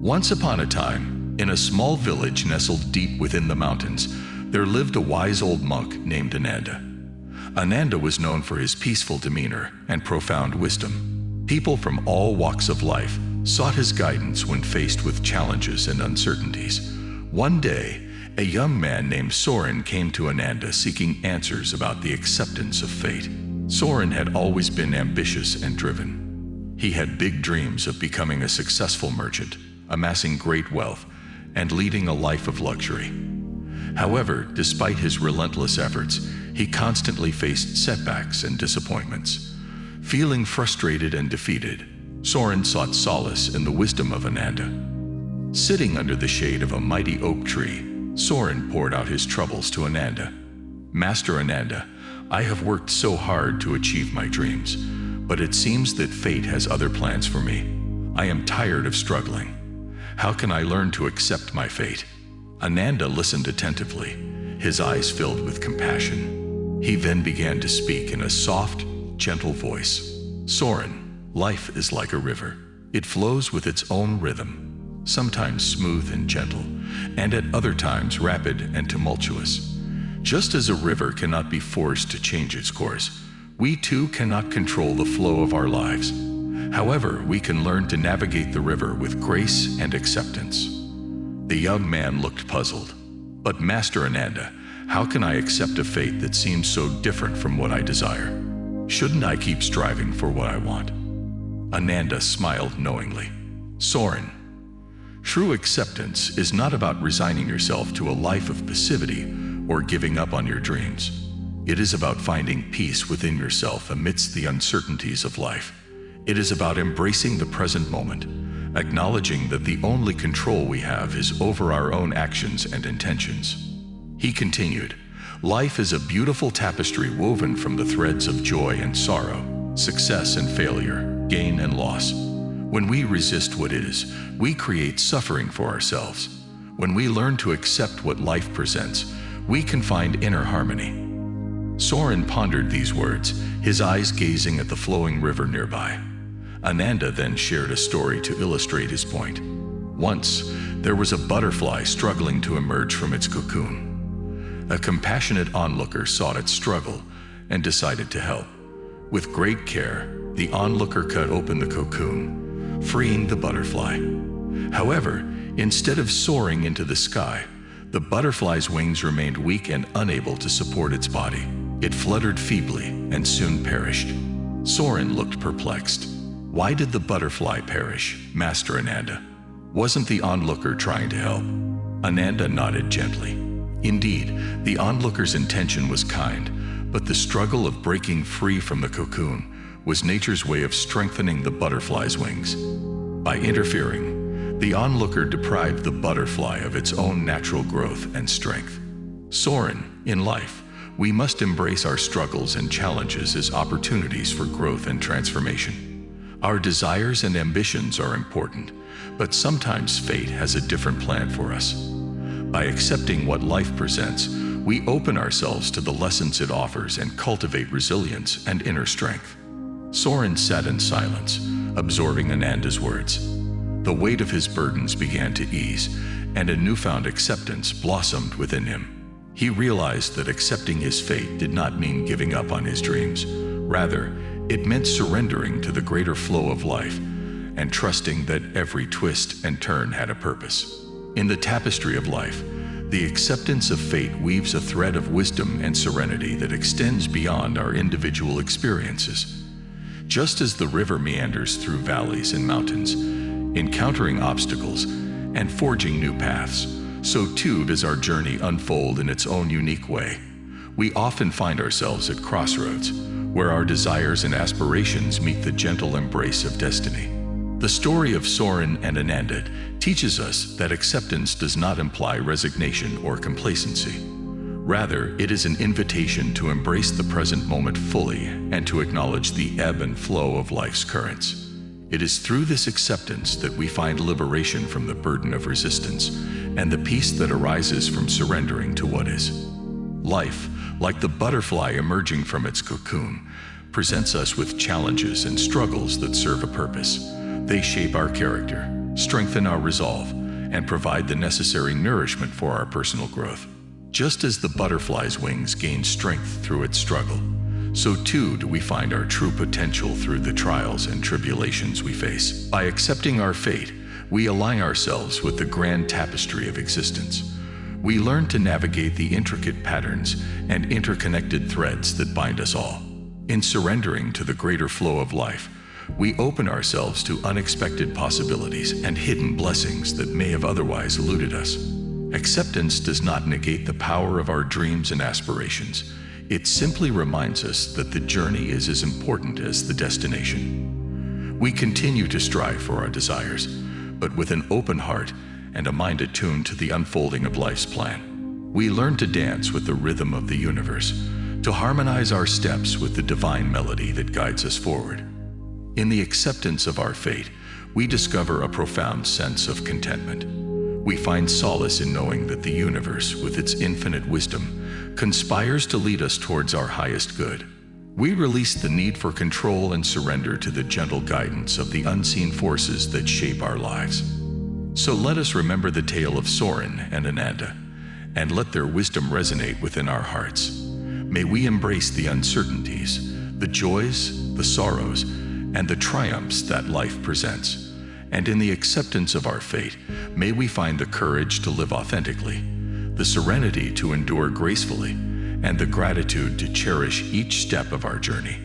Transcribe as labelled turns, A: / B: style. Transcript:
A: Once upon a time, in a small village nestled deep within the mountains, there lived a wise old monk named Ananda. Ananda was known for his peaceful demeanor and profound wisdom. People from all walks of life sought his guidance when faced with challenges and uncertainties. One day, a young man named Soren came to Ananda seeking answers about the acceptance of fate. Soren had always been ambitious and driven. He had big dreams of becoming a successful merchant, amassing great wealth, and leading a life of luxury. However, despite his relentless efforts, he constantly faced setbacks and disappointments. Feeling frustrated and defeated, Soren sought solace in the wisdom of Ananda. Sitting under the shade of a mighty oak tree, Soren poured out his troubles to Ananda. "Master Ananda, I have worked so hard to achieve my dreams, but it seems that fate has other plans for me. I am tired of struggling. How can I learn to accept my fate?" Ananda listened attentively, his eyes filled with compassion. He then began to speak in a soft, gentle voice. "Soren, life is like a river. It flows with its own rhythm, sometimes smooth and gentle, and at other times rapid and tumultuous. Just as a river cannot be forced to change its course, we too cannot control the flow of our lives. However, we can learn to navigate the river with grace and acceptance." The young man looked puzzled. "But Master Ananda, how can I accept a fate that seems so different from what I desire? Shouldn't I keep striving for what I want?" Ananda smiled knowingly. "Soren, true acceptance is not about resigning yourself to a life of passivity or giving up on your dreams. It is about finding peace within yourself amidst the uncertainties of life. It is about embracing the present moment, acknowledging that the only control we have is over our own actions and intentions." He continued, "Life is a beautiful tapestry woven from the threads of joy and sorrow, success and failure, gain and loss. When we resist what is, we create suffering for ourselves. When we learn to accept what life presents, we can find inner harmony." Soren pondered these words, his eyes gazing at the flowing river nearby. Ananda then shared a story to illustrate his point. Once, there was a butterfly struggling to emerge from its cocoon. A compassionate onlooker saw its struggle and decided to help. With great care, the onlooker cut open the cocoon, freeing the butterfly. However, instead of soaring into the sky, the butterfly's wings remained weak and unable to support its body. It fluttered feebly and soon perished. Soren looked perplexed. "Why did the butterfly perish, Master Ananda? Wasn't the onlooker trying to help?" Ananda nodded gently. Indeed, the onlooker's intention was kind, but the struggle of breaking free from the cocoon was nature's way of strengthening the butterfly's wings. By interfering, the onlooker deprived the butterfly of its own natural growth and strength. Soren, in life, we must embrace our struggles and challenges as opportunities for growth and transformation. Our desires and ambitions are important, but sometimes fate has a different plan for us. By accepting what life presents, we open ourselves to the lessons it offers and cultivate resilience and inner strength. Soren sat in silence, absorbing Ananda's words. The weight of his burdens began to ease, and a newfound acceptance blossomed within him. He realized that accepting his fate did not mean giving up on his dreams. Rather, it meant surrendering to the greater flow of life and trusting that every twist and turn had a purpose. In the tapestry of life, the acceptance of fate weaves a thread of wisdom and serenity that extends beyond our individual experiences. Just as the river meanders through valleys and mountains, encountering obstacles and forging new paths, so too does our journey unfold in its own unique way. We often find ourselves at crossroads, where our desires and aspirations meet the gentle embrace of destiny. The story of Soren and Ananda teaches us that acceptance does not imply resignation or complacency. Rather, it is an invitation to embrace the present moment fully and to acknowledge the ebb and flow of life's currents. It is through this acceptance that we find liberation from the burden of resistance and the peace that arises from surrendering to what is. Life, like the butterfly emerging from its cocoon, presents us with challenges and struggles that serve a purpose. They shape our character, strengthen our resolve, and provide the necessary nourishment for our personal growth. Just as the butterfly's wings gain strength through its struggle, so too do we find our true potential through the trials and tribulations we face. By accepting our fate, we align ourselves with the grand tapestry of existence. We learn to navigate the intricate patterns and interconnected threads that bind us all. In surrendering to the greater flow of life, we open ourselves to unexpected possibilities and hidden blessings that may have otherwise eluded us. Acceptance does not negate the power of our dreams and aspirations. It simply reminds us that the journey is as important as the destination. We continue to strive for our desires, but with an open heart and a mind attuned to the unfolding of life's plan. We learn to dance with the rhythm of the universe, to harmonize our steps with the divine melody that guides us forward. In the acceptance of our fate, we discover a profound sense of contentment. We find solace in knowing that the universe, with its infinite wisdom, conspires to lead us towards our highest good. We release the need for control and surrender to the gentle guidance of the unseen forces that shape our lives. So let us remember the tale of Soren and Ananda, and let their wisdom resonate within our hearts. May we embrace the uncertainties, the joys, the sorrows, and the triumphs that life presents. And in the acceptance of our fate, may we find the courage to live authentically, the serenity to endure gracefully, and the gratitude to cherish each step of our journey.